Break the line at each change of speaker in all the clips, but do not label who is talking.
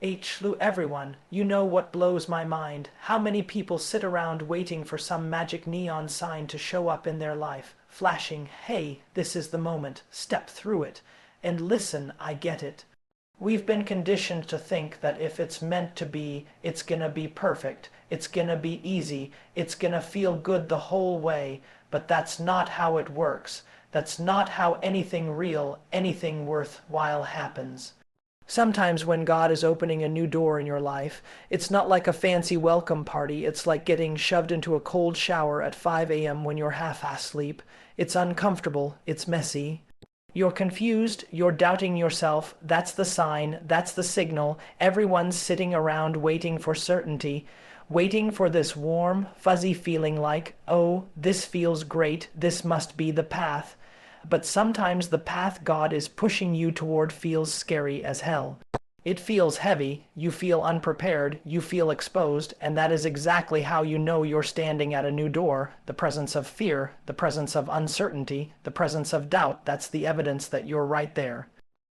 Everyone, you know what blows my mind? How many people sit around waiting for some magic neon sign to show up in their life, flashing, hey, this is the moment, step through it. And listen, I get it. We've been conditioned to think that if it's meant to be, it's gonna be perfect, it's gonna be easy, it's gonna feel good the whole way, but that's not how it works. That's not how anything real, anything worthwhile happens. Sometimes when God is opening a new door in your life, it's not like a fancy welcome party. It's like getting shoved into a cold shower at 5 a.m. when you're half asleep. It's uncomfortable. It's messy. You're confused. You're doubting yourself. That's the sign. That's the signal. Everyone's sitting around waiting for certainty, waiting for this warm, fuzzy feeling like, oh, this feels great. This must be the path. But sometimes the path God is pushing you toward feels scary as hell. It feels heavy, you feel unprepared, you feel exposed, and that is exactly how you know you're standing at a new door. The presence of fear, the presence of uncertainty, the presence of doubt, that's the evidence that you're right there.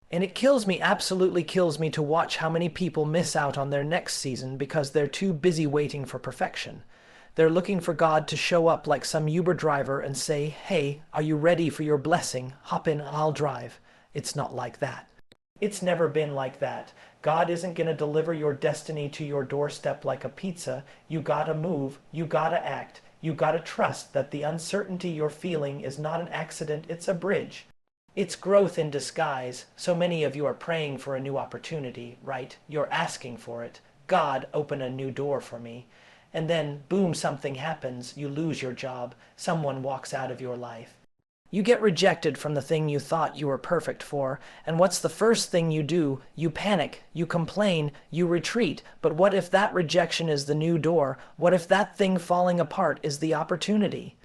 And it kills me, absolutely kills me, to watch how many people miss out on their next season because they're too busy waiting for perfection. They're looking for God to show up like some Uber driver and say, hey, are you ready for your blessing? Hop in, I'll drive. It's not like that. It's never been like that. God isn't going to deliver your destiny to your doorstep like a pizza. You gotta move, you gotta act, you gotta trust that the uncertainty you're feeling is not an accident, it's a bridge. It's growth in disguise. So many of you are praying for a new opportunity, right? You're asking for it. God, open a new door for me. And then, boom, something happens, you lose your job, someone walks out of your life. You get rejected from the thing you thought you were perfect for, and what's the first thing you do? You panic, you complain, you retreat. But what if that rejection is the new door? What if that thing falling apart is the opportunity?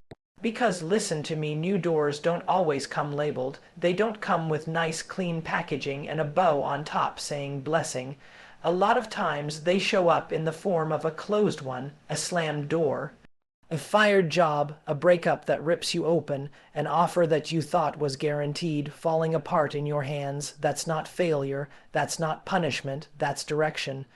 Because listen to me, new doors don't always come labeled. They don't come with nice clean packaging and a bow on top saying blessing. A lot of times they show up in the form of a closed one, a slammed door, a fired job, a breakup that rips you open, an offer that you thought was guaranteed falling apart in your hands. That's not failure, that's not punishment, that's direction.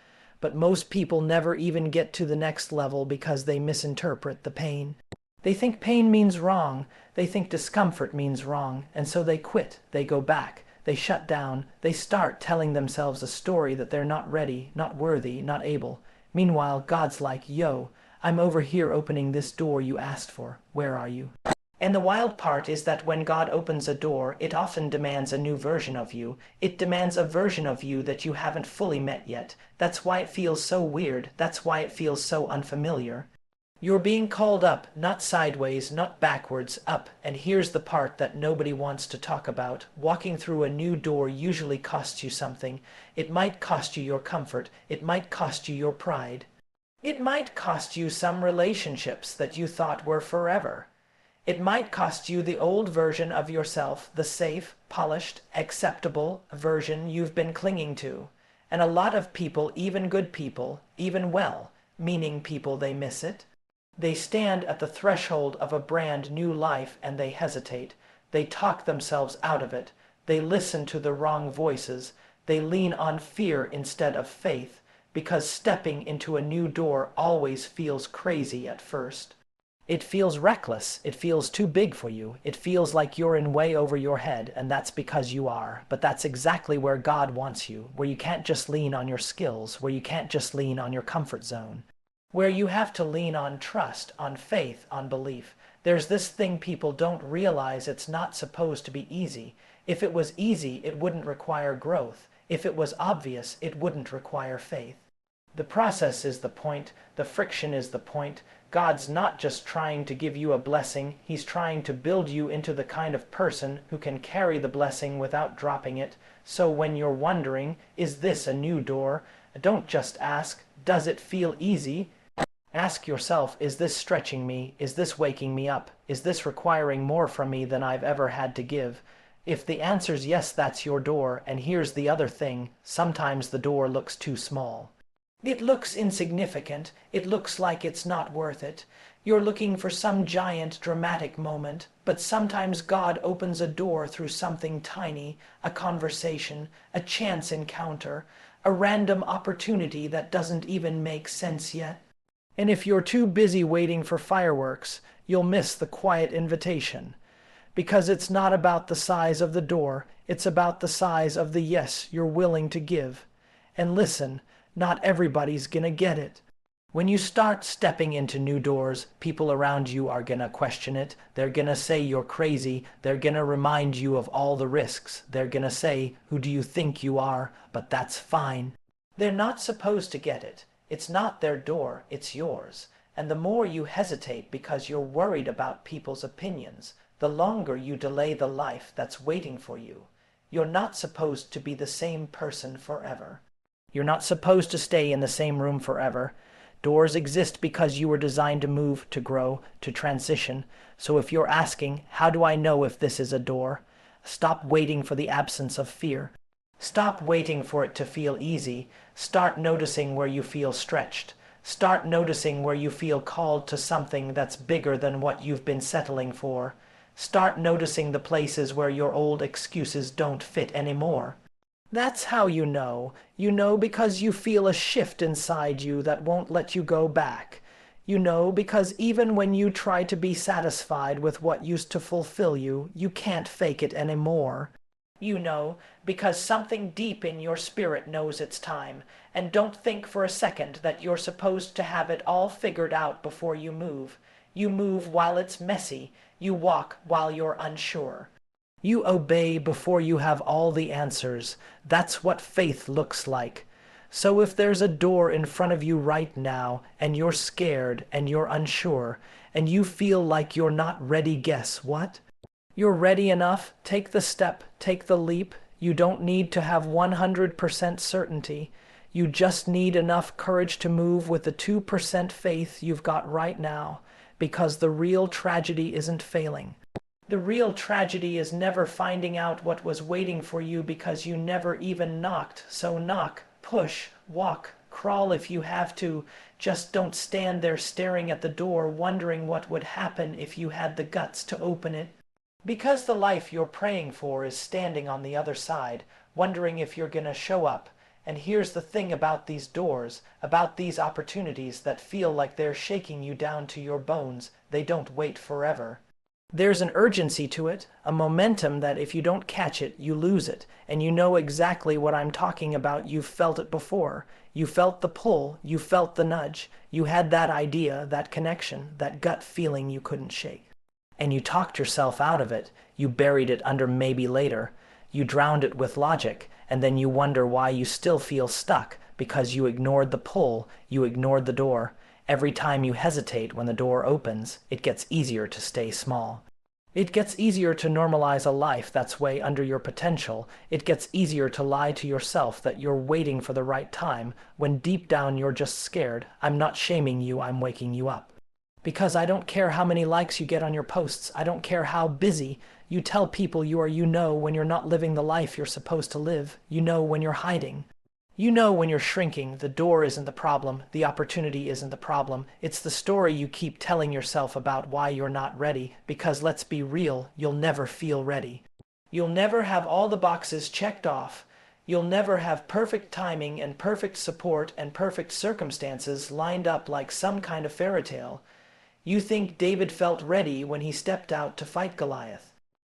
But most people never even get to the next level because they misinterpret the pain. They think pain means wrong, they think discomfort means wrong, and so they quit, they go back. They shut down. They start telling themselves a story that they're not ready, not worthy, not able. Meanwhile, God's like, yo, I'm over here opening this door you asked for. Where are you? And the wild part is that when God opens a door, it often demands a new version of you. It demands a version of you that you haven't fully met yet. That's why it feels so weird. That's why it feels so unfamiliar. You're being called up, not sideways, not backwards, up. And here's the part that nobody wants to talk about. Walking through a new door usually costs you something. It might cost you your comfort. It might cost you your pride. It might cost you some relationships that you thought were forever. It might cost you the old version of yourself, the safe, polished, acceptable version you've been clinging to. And a lot of people, even good people, even well-meaning people, they miss it. They stand at the threshold of a brand new life and they hesitate. They talk themselves out of it. They listen to the wrong voices. They lean on fear instead of faith, because stepping into a new door always feels crazy at first. It feels reckless. It feels too big for you. It feels like you're in way over your head, and that's because you are. But that's exactly where God wants you, where you can't just lean on your skills, where you can't just lean on your comfort zone. Where you have to lean on trust, on faith, on belief. There's this thing people don't realize: it's not supposed to be easy. If it was easy, it wouldn't require growth. If it was obvious, it wouldn't require faith. The process is the point. The friction is the point. God's not just trying to give you a blessing. He's trying to build you into the kind of person who can carry the blessing without dropping it. So when you're wondering, is this a new door? Don't just ask, does it feel easy? Ask yourself, is this stretching me? Is this waking me up? Is this requiring more from me than I've ever had to give? If the answer's yes, that's your door. And here's the other thing. Sometimes the door looks too small. It looks insignificant. It looks like it's not worth it. You're looking for some giant, dramatic moment. But sometimes God opens a door through something tiny, a conversation, a chance encounter, a random opportunity that doesn't even make sense yet. And if you're too busy waiting for fireworks, you'll miss the quiet invitation. Because it's not about the size of the door, it's about the size of the yes you're willing to give. And listen, not everybody's gonna get it. When you start stepping into new doors, people around you are gonna question it. They're gonna say you're crazy. They're gonna remind you of all the risks. They're gonna say, who do you think you are? But that's fine. They're not supposed to get it. It's not their door, it's yours. And the more you hesitate because you're worried about people's opinions, the longer you delay the life that's waiting for you. You're not supposed to be the same person forever. You're not supposed to stay in the same room forever. Doors exist because you were designed to move, to grow, to transition. So if you're asking, how do I know if this is a door? Stop waiting for the absence of fear. Stop waiting for it to feel easy. Start noticing where you feel stretched. Start noticing where you feel called to something that's bigger than what you've been settling for. Start noticing the places where your old excuses don't fit anymore. That's how you know. You know because you feel a shift inside you that won't let you go back. You know because even when you try to be satisfied with what used to fulfill you, you can't fake it anymore. You know because something deep in your spirit knows it's time, and don't think for a second that you're supposed to have it all figured out before you move. You move while it's messy. You walk while you're unsure. You obey before you have all the answers. That's what faith looks like. So if there's a door in front of you right now, and you're scared and you're unsure, and you feel like you're not ready, guess what? You're ready enough. Take the step, take the leap. You don't need to have 100% certainty. You just need enough courage to move with the 2% faith you've got right now, because the real tragedy isn't failing. The real tragedy is never finding out what was waiting for you because you never even knocked. So knock, push, walk, crawl if you have to. Just don't stand there staring at the door wondering what would happen if you had the guts to open it. Because the life you're praying for is standing on the other side, wondering if you're gonna show up. And here's the thing about these doors, about these opportunities that feel like they're shaking you down to your bones. They don't wait forever. There's an urgency to it, a momentum that if you don't catch it, you lose it. And you know exactly what I'm talking about. You've felt it before. You felt the pull. You felt the nudge. You had that idea, that connection, that gut feeling you couldn't shake. And you talked yourself out of it. You buried it under maybe later. You drowned it with logic. And then you wonder why you still feel stuck, because you ignored the pull. You ignored the door. Every time you hesitate when the door opens, it gets easier to stay small. It gets easier to normalize a life that's way under your potential. It gets easier to lie to yourself that you're waiting for the right time, when deep down you're just scared. I'm not shaming you, I'm waking you up. Because I don't care how many likes you get on your posts. I don't care how busy. You tell people you are, you know when you're not living the life you're supposed to live. You know when you're hiding. You know when you're shrinking. The door isn't the problem. The opportunity isn't the problem. It's the story you keep telling yourself about why you're not ready. Because let's be real, you'll never feel ready. You'll never have all the boxes checked off. You'll never have perfect timing and perfect support and perfect circumstances lined up like some kind of fairy tale. You think David felt ready when he stepped out to fight Goliath.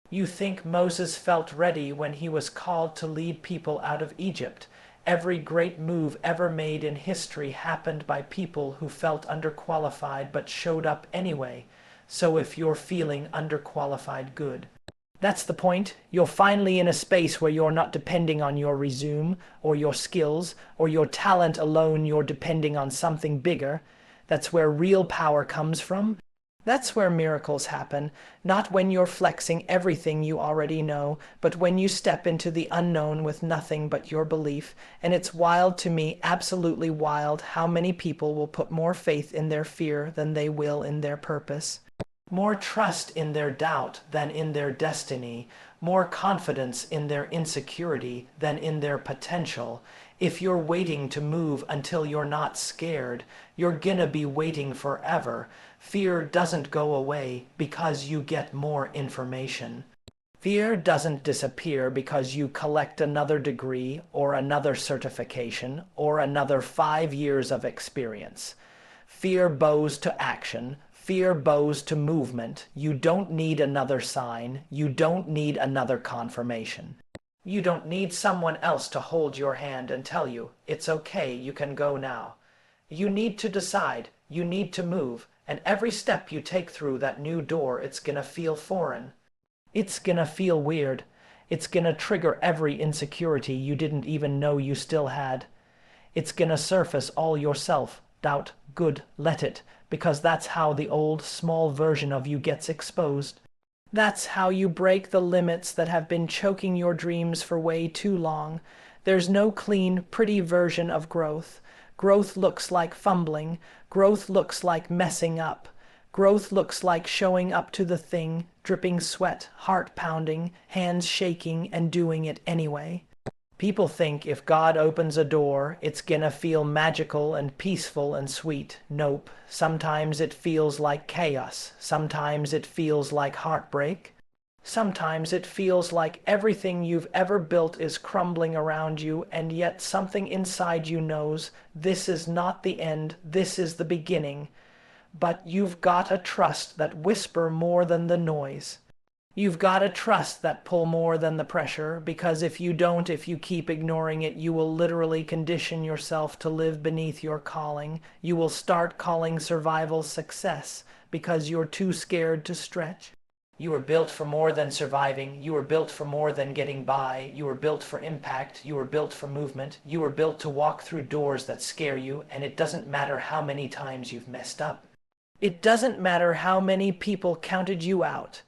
You think Moses felt ready when he was called to lead people out of Egypt. Every great move ever made in history happened by people who felt underqualified but showed up anyway. So if you're feeling underqualified, good. That's the point. You're finally in a space where you're not depending on your resume or your skills or your talent alone. You're depending on something bigger. That's where real power comes from. That's where miracles happen, not when you're flexing everything you already know, but when you step into the unknown with nothing but your belief. And it's wild to me, absolutely wild, how many people will put more faith in their fear than they will in their purpose. More trust in their doubt than in their destiny. More confidence in their insecurity than in their potential. If you're waiting to move until you're not scared, you're gonna be waiting forever. Fear doesn't go away because you get more information. Fear doesn't disappear because you collect another degree or another certification or another 5 years of experience. Fear bows to action. Fear bows to movement. You don't need another sign. You don't need another confirmation. You don't need someone else to hold your hand and tell you, it's okay, you can go now. You need to decide. You need to move. And every step you take through that new door, it's gonna feel foreign. It's gonna feel weird. It's gonna trigger every insecurity you didn't even know you still had. It's gonna surface all your self-doubt. Good, let it, because that's how the old, small version of you gets exposed. That's how you break the limits that have been choking your dreams for way too long. There's no clean, pretty version of growth. Growth looks like fumbling. Growth looks like messing up. Growth looks like showing up to the thing, dripping sweat, heart pounding, hands shaking, and doing it anyway. People think if God opens a door, it's gonna feel magical and peaceful and sweet. Nope. Sometimes it feels like chaos. Sometimes it feels like heartbreak. Sometimes it feels like everything you've ever built is crumbling around you, and yet something inside you knows this is not the end, this is the beginning. But you've got a trust that whisper more than the noise. You've got a trust that pull more than the pressure, because if you don't, if you keep ignoring it, you will literally condition yourself to live beneath your calling. You will start calling survival success, because you're too scared to stretch. You were built for more than surviving. You were built for more than getting by. You were built for impact. You were built for movement. You were built to walk through doors that scare you, and it doesn't matter how many times you've messed up. It doesn't matter how many people counted you out.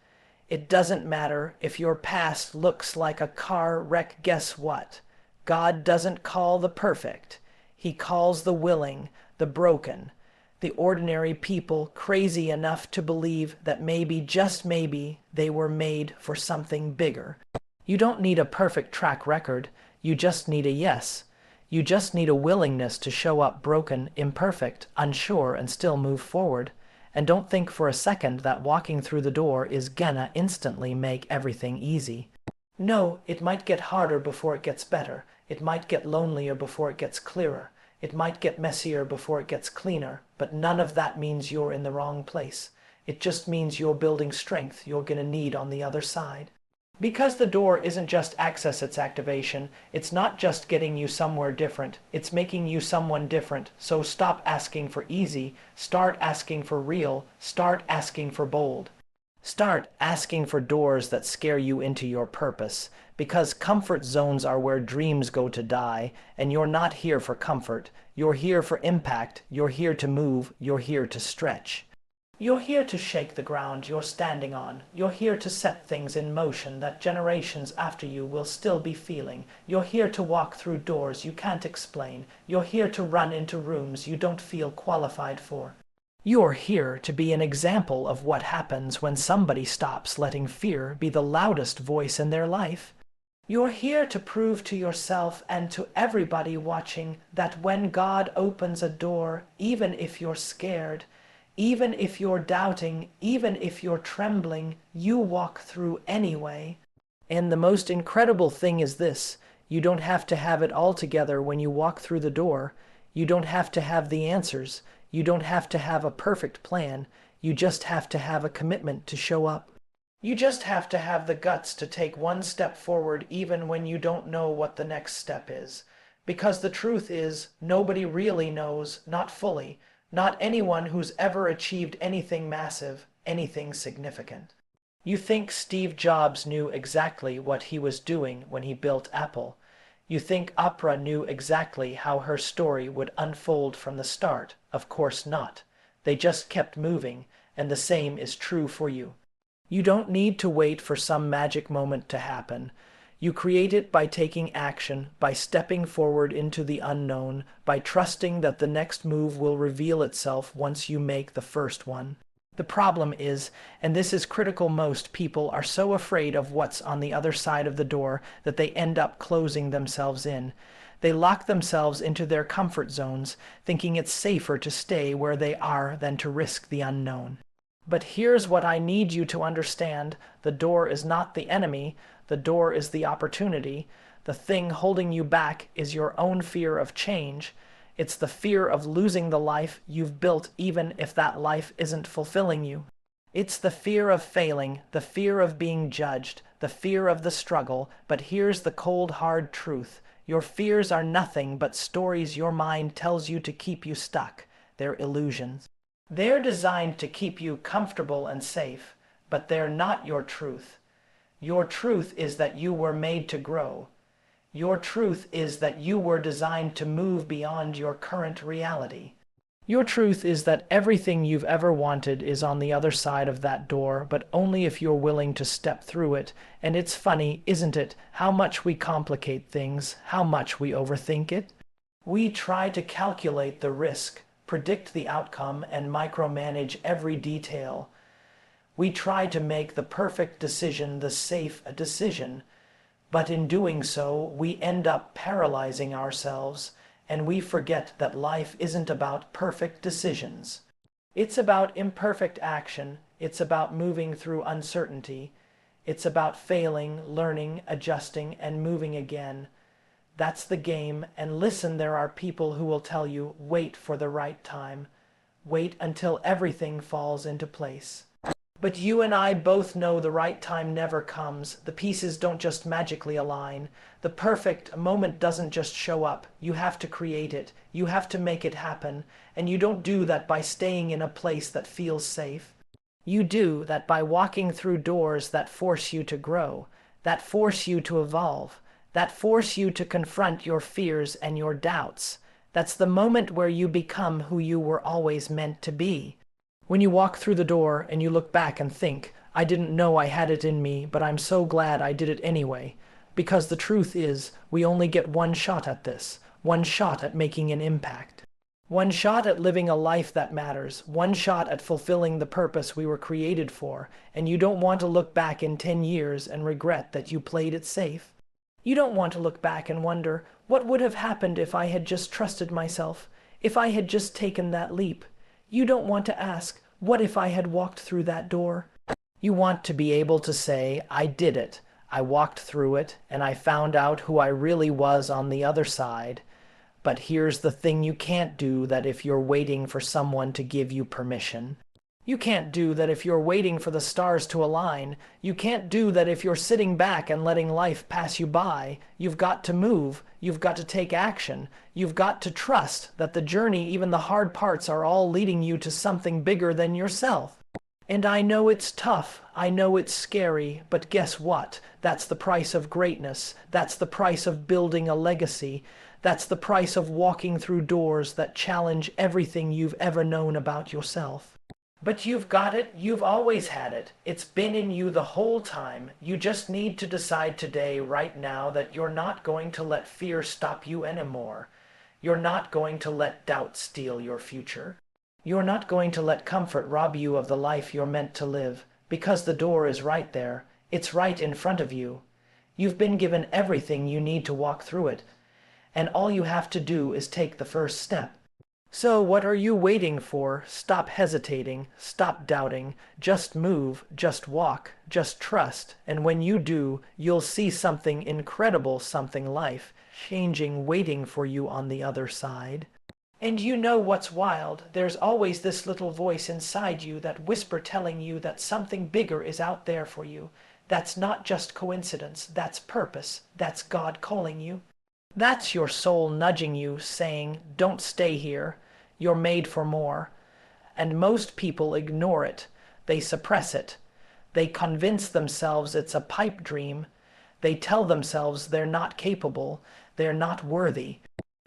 It doesn't matter if your past looks like a car wreck. Guess what? God doesn't call the perfect. He calls the willing, the broken, the ordinary people crazy enough to believe that maybe, just maybe, they were made for something bigger. You don't need a perfect track record. You just need a yes. You just need a willingness to show up broken, imperfect, unsure, and still move forward. And don't think for a second that walking through the door is gonna instantly make everything easy. No, it might get harder before it gets better. It might get lonelier before it gets clearer. It might get messier before it gets cleaner. But none of that means you're in the wrong place. It just means you're building strength you're gonna need on the other side. Because the door isn't just access, it's activation. It's not just getting you somewhere different. It's making you someone different. So stop asking for easy. Start asking for real. Start asking for bold. Start asking for doors that scare you into your purpose. Because comfort zones are where dreams go to die. And you're not here for comfort. You're here for impact. You're here to move. You're here to stretch. You're here to shake the ground you're standing on. You're here to set things in motion that generations after you will still be feeling. You're here to walk through doors you can't explain. You're here to run into rooms you don't feel qualified for. You're here to be an example of what happens when somebody stops letting fear be the loudest voice in their life. You're here to prove to yourself and to everybody watching that when God opens a door, even if you're scared, even if you're doubting, even if you're trembling, you walk through anyway. And the most incredible thing is this: you don't have to have it all together when you walk through the door. You don't have to have the answers. You don't have to have a perfect plan. You just have to have a commitment to show up. You just have to have the guts to take one step forward even when you don't know what the next step is. Because the truth is, nobody really knows, not fully. Not anyone who's ever achieved anything massive, anything significant. You think Steve Jobs knew exactly what he was doing when he built Apple. You think Oprah knew exactly how her story would unfold from the start. Of course not. They just kept moving, and the same is true for you. You don't need to wait for some magic moment to happen. You create it by taking action, by stepping forward into the unknown, by trusting that the next move will reveal itself once you make the first one. The problem is, and this is critical, most people are so afraid of what's on the other side of the door that they end up closing themselves in. They lock themselves into their comfort zones, thinking it's safer to stay where they are than to risk the unknown. But here's what I need you to understand. The door is not the enemy. The door is the opportunity. The thing holding you back is your own fear of change. It's the fear of losing the life you've built even if that life isn't fulfilling you. It's the fear of failing, the fear of being judged, the fear of the struggle. But here's the cold, hard truth. Your fears are nothing but stories your mind tells you to keep you stuck. They're illusions. They're designed to keep you comfortable and safe, but they're not your truth. Your truth is that you were made to grow. Your truth is that you were designed to move beyond your current reality. Your truth is that everything you've ever wanted is on the other side of that door, but only if you're willing to step through it. And it's funny, isn't it, how much we complicate things, how much we overthink it? We try to calculate the risk, predict the outcome, and micromanage every detail. We try to make the perfect decision the safe decision, but in doing so, we end up paralyzing ourselves, and we forget that life isn't about perfect decisions. It's about imperfect action. It's about moving through uncertainty. It's about failing, learning, adjusting, and moving again. That's the game. And listen, there are people who will tell you, wait for the right time. Wait until everything falls into place. But you and I both know the right time never comes. The pieces don't just magically align. The perfect moment doesn't just show up. You have to create it. You have to make it happen. And you don't do that by staying in a place that feels safe. You do that by walking through doors that force you to grow, that force you to evolve, that force you to confront your fears and your doubts. That's the moment where you become who you were always meant to be. When you walk through the door and you look back and think, I didn't know I had it in me, but I'm so glad I did it anyway. Because the truth is, we only get one shot at this, one shot at making an impact. One shot at living a life that matters, one shot at fulfilling the purpose we were created for, and you don't want to look back in 10 years and regret that you played it safe. You don't want to look back and wonder, what would have happened if I had just trusted myself, if I had just taken that leap? You don't want to ask, what if I had walked through that door? You want to be able to say, I did it. I walked through it, and I found out who I really was on the other side. But here's the thing you can't do that if you're waiting for someone to give you permission. You can't do that if you're waiting for the stars to align. You can't do that if you're sitting back and letting life pass you by. You've got to move. You've got to take action. You've got to trust that the journey, even the hard parts, are all leading you to something bigger than yourself. And I know it's tough. I know it's scary. But guess what? That's the price of greatness. That's the price of building a legacy. That's the price of walking through doors that challenge everything you've ever known about yourself. But you've got it. You've always had it. It's been in you the whole time. You just need to decide today, right now, that you're not going to let fear stop you anymore. You're not going to let doubt steal your future. You're not going to let comfort rob you of the life you're meant to live, because the door is right there. It's right in front of you. You've been given everything you need to walk through it, and all you have to do is take the first step. So what are you waiting for? Stop hesitating, stop doubting, just move, just walk, just trust, and when you do, you'll see something incredible, something life-changing waiting for you on the other side. And you know what's wild? There's always this little voice inside you, that whisper telling you that something bigger is out there for you. That's not just coincidence, that's purpose, that's God calling you. That's your soul nudging you, saying, don't stay here. You're made for more. And most people ignore it. They suppress it. They convince themselves it's a pipe dream. They tell themselves they're not capable. They're not worthy.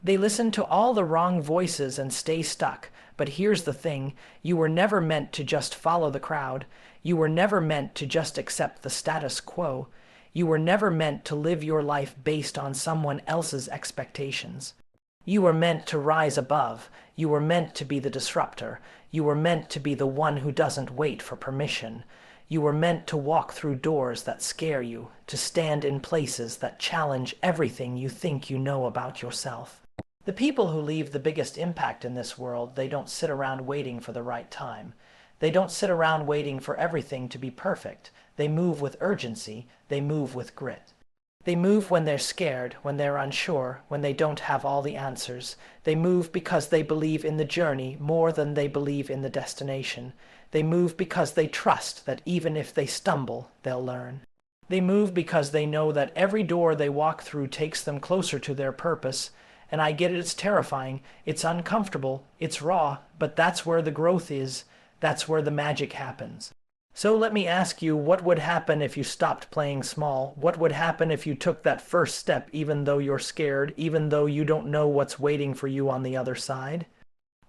They listen to all the wrong voices and stay stuck. But here's the thing. You were never meant to just follow the crowd. You were never meant to just accept the status quo. You were never meant to live your life based on someone else's expectations. You were meant to rise above. You were meant to be the disruptor. You were meant to be the one who doesn't wait for permission. You were meant to walk through doors that scare you, to stand in places that challenge everything you think you know about yourself. The people who leave the biggest impact in this world, they don't sit around waiting for the right time. They don't sit around waiting for everything to be perfect. They move with urgency. They move with grit. They move when they're scared, when they're unsure, when they don't have all the answers. They move because they believe in the journey more than they believe in the destination. They move because they trust that even if they stumble, they'll learn. They move because they know that every door they walk through takes them closer to their purpose. And I get it, it's terrifying, it's uncomfortable, it's raw, but that's where the growth is. That's where the magic happens. So let me ask you, what would happen if you stopped playing small? What would happen if you took that first step even though you're scared, even though you don't know what's waiting for you on the other side?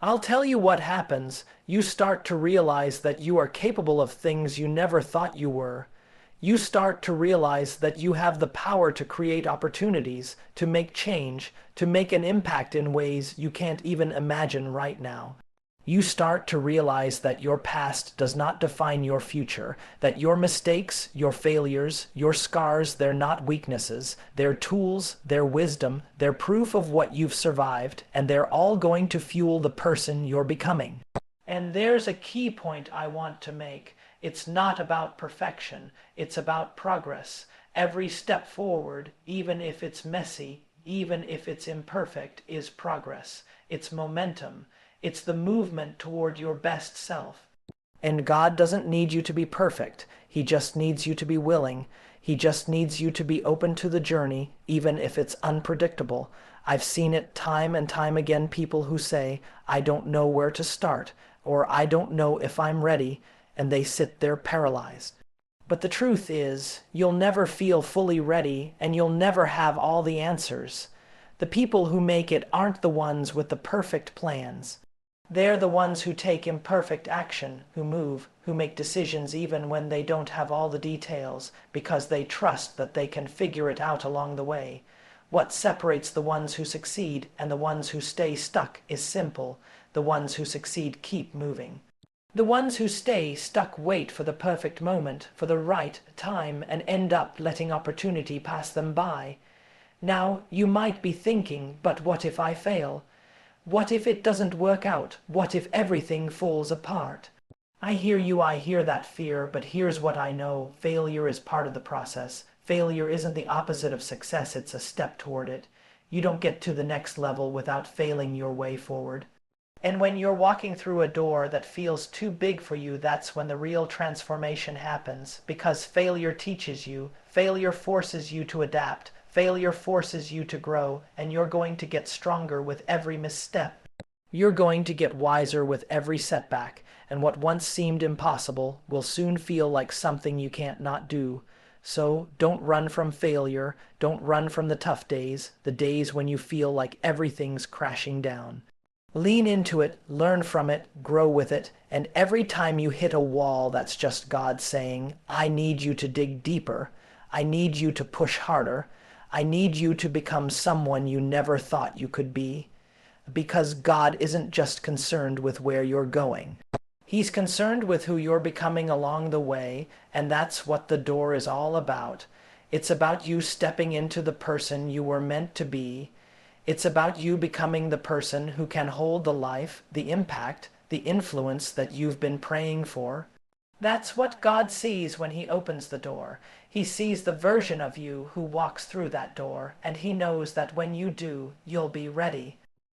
I'll tell you what happens. You start to realize that you are capable of things you never thought you were. You start to realize that you have the power to create opportunities, to make change, to make an impact in ways you can't even imagine right now. You start to realize that your past does not define your future, that your mistakes, your failures, your scars, they're not weaknesses. They're tools, they're wisdom, they're proof of what you've survived, and they're all going to fuel the person you're becoming. And there's a key point I want to make. It's not about perfection, it's about progress. Every step forward, even if it's messy, even if it's imperfect, is progress. It's momentum. It's the movement toward your best self. And God doesn't need you to be perfect. He just needs you to be willing. He just needs you to be open to the journey, even if it's unpredictable. I've seen it time and time again, people who say, I don't know where to start, or I don't know if I'm ready, and they sit there paralyzed. But the truth is, you'll never feel fully ready, and you'll never have all the answers. The people who make it aren't the ones with the perfect plans. They're the ones who take imperfect action, who move, who make decisions even when they don't have all the details, because they trust that they can figure it out along the way. What separates the ones who succeed and the ones who stay stuck is simple. The ones who succeed keep moving. The ones who stay stuck wait for the perfect moment, for the right time, and end up letting opportunity pass them by. Now, you might be thinking, but what if I fail? What if it doesn't work out? What if everything falls apart? I hear you, I hear that fear, but here's what I know. Failure is part of the process. Failure isn't the opposite of success, it's a step toward it. You don't get to the next level without failing your way forward. And when you're walking through a door that feels too big for you, that's when the real transformation happens. Because failure teaches you, failure forces you to adapt, failure forces you to grow, and you're going to get stronger with every misstep. You're going to get wiser with every setback, and what once seemed impossible will soon feel like something you can't not do. So don't run from failure, don't run from the tough days, the days when you feel like everything's crashing down. Lean into it, learn from it, grow with it, and every time you hit a wall, that's just God saying, I need you to dig deeper. I need you to push harder. I need you to become someone you never thought you could be. Because God isn't just concerned with where you're going. He's concerned with who you're becoming along the way, and that's what the door is all about. It's about you stepping into the person you were meant to be. It's about you becoming the person who can hold the life, the impact, the influence that you've been praying for. That's what God sees when He opens the door. He sees the version of you who walks through that door, and He knows that when you do, you'll be ready.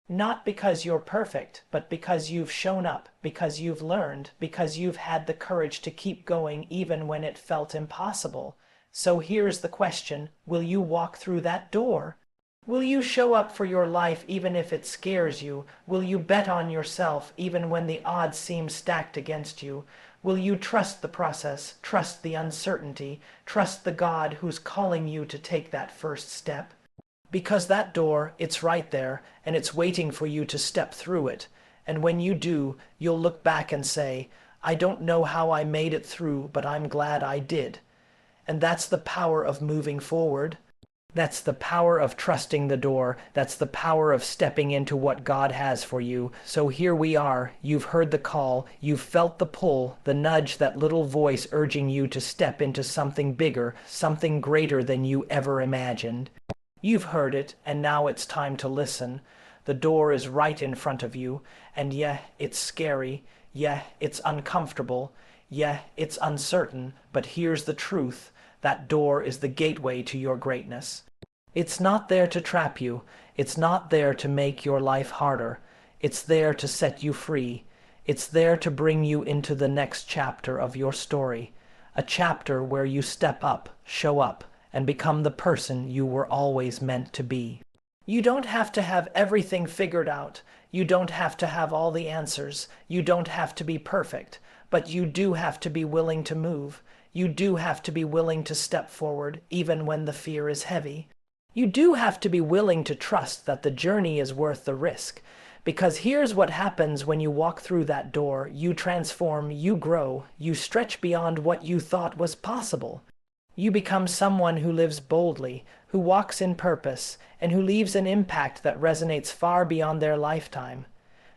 Not because you're perfect, but because you've shown up, because you've learned, because you've had the courage to keep going even when it felt impossible. So here's the question, will you walk through that door? Will you show up for your life even if it scares you? Will you bet on yourself even when the odds seem stacked against you? Will you trust the process, trust the uncertainty, trust the God who's calling you to take that first step? Because that door, it's right there, and it's waiting for you to step through it. And when you do, you'll look back and say, I don't know how I made it through, but I'm glad I did. And that's the power of moving forward. That's the power of trusting the door. That's the power of stepping into what God has for you. So here we are. You've heard the call. You've felt the pull, the nudge, that little voice urging you to step into something bigger, something greater than you ever imagined. You've heard it, and now it's time to listen. The door is right in front of you, and yeah, it's scary, yeah, it's uncomfortable, yeah, it's uncertain, but here's the truth. That door is the gateway to your greatness. It's not there to trap you. It's not there to make your life harder. It's there to set you free. It's there to bring you into the next chapter of your story. A chapter where you step up, show up, and become the person you were always meant to be. You don't have to have everything figured out. You don't have to have all the answers. You don't have to be perfect. But you do have to be willing to move. You do have to be willing to step forward, even when the fear is heavy. You do have to be willing to trust that the journey is worth the risk. Because here's what happens when you walk through that door. You transform, you grow, you stretch beyond what you thought was possible. You become someone who lives boldly, who walks in purpose, and who leaves an impact that resonates far beyond their lifetime.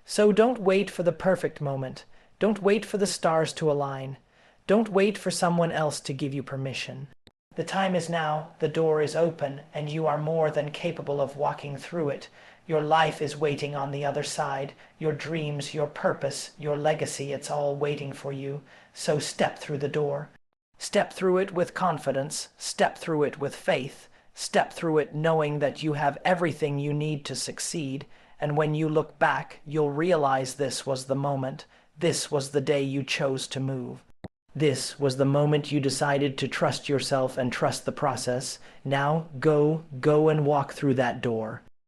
So don't wait for the perfect moment. Don't wait for the stars to align. Don't wait for someone else to give you permission. The time is now, the door is open, and you are more than capable of walking through it. Your life is waiting on the other side. Your dreams, your purpose, your legacy, it's all waiting for you. So step through the door. Step through it with confidence. Step through it with faith. Step through it knowing that you have everything you need to succeed. And when you look back, you'll realize this was the moment. This was the day you chose to move. This was the moment you decided to trust yourself and trust the process. Now go and walk through that door.